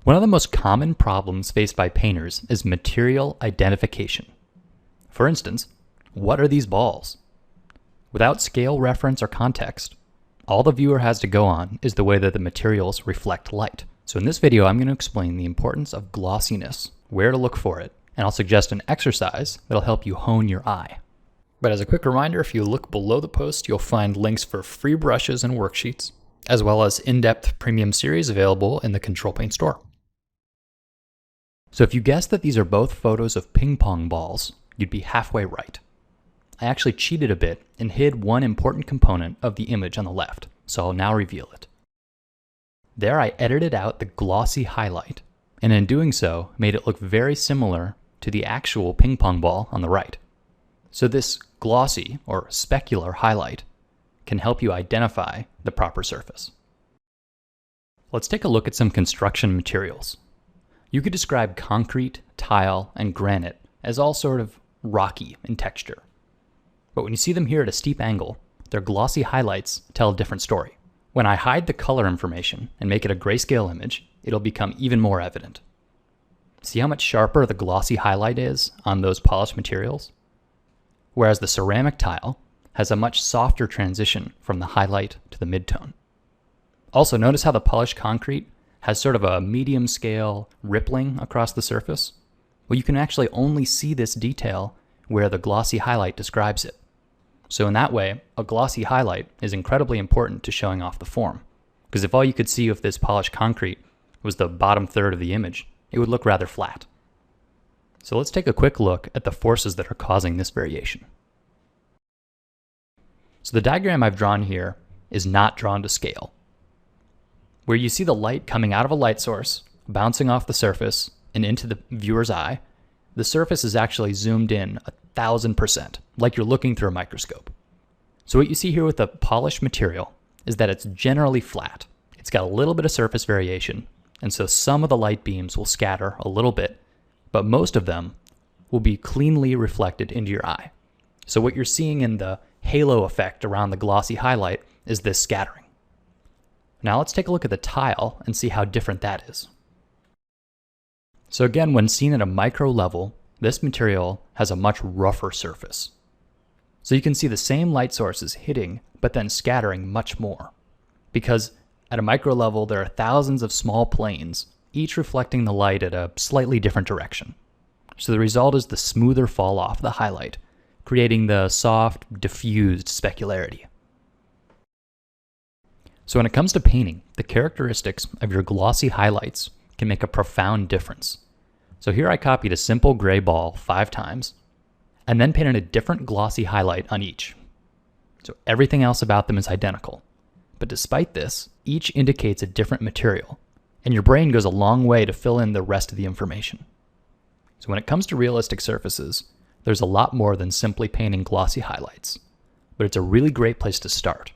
One of the most common problems faced by painters is material identification. For instance, what are these balls? Without scale reference or context, all the viewer has to go on is the way that the materials reflect light. So in this video, I'm going to explain the importance of glossiness, where to look for it, and I'll suggest an exercise that'll help you hone your eye. But as a quick reminder, if you look below the post, you'll find links for free brushes and worksheets, as well as in-depth premium series available in the Control Paint store. So if you guessed that these are both photos of ping pong balls, you'd be halfway right. I actually cheated a bit and hid one important component of the image on the left, so I'll now reveal it. There I edited out the glossy highlight, and in doing so, made it look very similar to the actual ping pong ball on the right. So this glossy or specular highlight can help you identify the proper surface. Let's take a look at some construction materials. You could describe concrete, tile, and granite as all sort of rocky in texture. But when you see them here at a steep angle, their glossy highlights tell a different story. When I hide the color information and make it a grayscale image, it'll become even more evident. See how much sharper the glossy highlight is on those polished materials? Whereas the ceramic tile has a much softer transition from the highlight to the midtone. Also, notice how the polished concrete has sort of a medium scale rippling across the surface? Well, you can actually only see this detail where the glossy highlight describes it. So in that way, a glossy highlight is incredibly important to showing off the form. Because if all you could see of this polished concrete was the bottom third of the image, it would look rather flat. So let's take a quick look at the forces that are causing this variation. So the diagram I've drawn here is not drawn to scale. Where you see the light coming out of a light source, bouncing off the surface and into the viewer's eye, the surface is actually zoomed in 1,000%, like you're looking through a microscope. So what you see here with the polished material is that it's generally flat. It's got a little bit of surface variation, and so some of the light beams will scatter a little bit, but most of them will be cleanly reflected into your eye. So what you're seeing in the halo effect around the glossy highlight is this scattering. Now let's take a look at the tile and see how different that is. So again, when seen at a micro level, this material has a much rougher surface. So you can see the same light sources hitting, but then scattering much more. Because at a micro level, there are thousands of small planes, each reflecting the light at a slightly different direction. So the result is the smoother fall off of the highlight, creating the soft, diffused specularity. So when it comes to painting, the characteristics of your glossy highlights can make a profound difference. So here I copied a simple gray ball 5 times, and then painted a different glossy highlight on each. So everything else about them is identical. But despite this, each indicates a different material, and your brain goes a long way to fill in the rest of the information. So when it comes to realistic surfaces, there's a lot more than simply painting glossy highlights, but it's a really great place to start.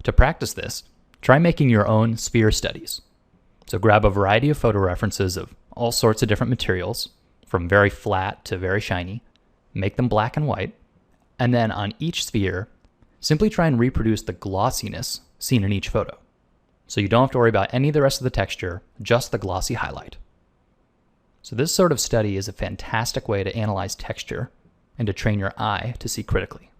To practice this, try making your own sphere studies. So grab a variety of photo references of all sorts of different materials, from very flat to very shiny, make them black and white, and then on each sphere, simply try and reproduce the glossiness seen in each photo. So you don't have to worry about any of the rest of the texture, just the glossy highlight. So this sort of study is a fantastic way to analyze texture and to train your eye to see critically.